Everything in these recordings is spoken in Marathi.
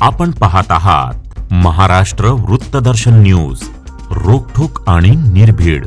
आपण पाहत आहात महाराष्ट्र वृत्तदर्शन न्यूज, रोखठोक आणि निर्भीड।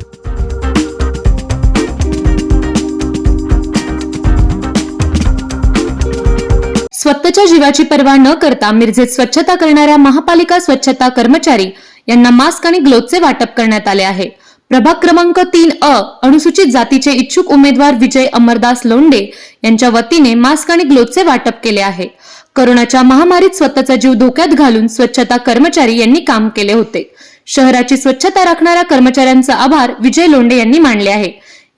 स्वतःच्या जीवाची पर्वा न करता मिरजेत स्वच्छता करणाऱ्या महापालिका स्वच्छता कर्मचारी यांना मास्क आणि ग्लोव्हजचे वाटप करण्यात आले आहे। प्रभाग क्रमांक 3 अनुसूचित जातीचे इच्छुक उमेदवार विजय अमरदास लोंढे यांच्या वतीने मास्क आणि ग्लोव्हजचे वाटप केले आहे। कोरोनाच्या महामारीत स्वतःचा जीव धोक्यात घालून स्वच्छता कर्मचारी यांनी काम केले होते। शहराची स्वच्छता राखणाऱ्या कर्मचाऱ्यांचा आभार विजय लोंढे यांनी मानले आहे।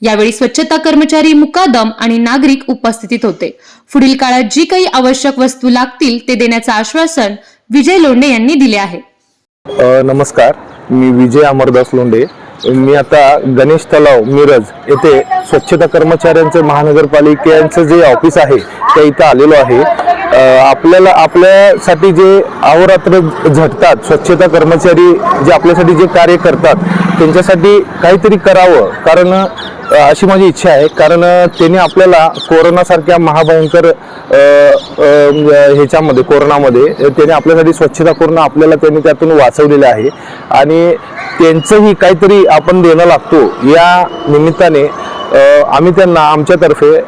यावेळी स्वच्छता कर्मचारी, मुकादम आणि नागरिक उपस्थित होते। पुढील काळात जी काही आवश्यक वस्तू लागतील ते देण्याचे आश्वासन विजय लोंढे यांनी दिले आहे। नमस्कार, मी विजय अमरदास लोंढे। मी आता गणेश तलाव मिरज येथे स्वच्छता कर्मचाऱ्यांचे महानगरपालिकेचं जे ऑफिस आहे त्या इथं आलेलो आहे। आपल्यासाठी जे अहोरात्र झटतात स्वच्छता कर्मचारी, जे आपल्यासाठी जे कार्य करतात त्यांच्यासाठी काहीतरी करावं, कारण अशी माझी इच्छा आहे। कारण त्यांनी आपल्याला कोरोनासारख्या महाभयंकर ह्याच्यामध्ये कोरोनामध्ये त्यांनी आपल्यासाठी स्वच्छता करून आपल्याला त्यांनी त्यातून वाचवलेले आहे आणि त्यांचंही काहीतरी आपण देणं लागतो। या निमित्ताने आम्ही त्यांना आमच्यातर्फे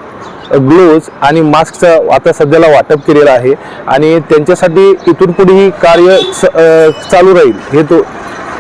ग्लोव्ज आणि मास्कचं आता सध्याला वाटप केलेलं आहे आणि त्यांच्यासाठी इथून पुढेही कार्य चालू राहील हे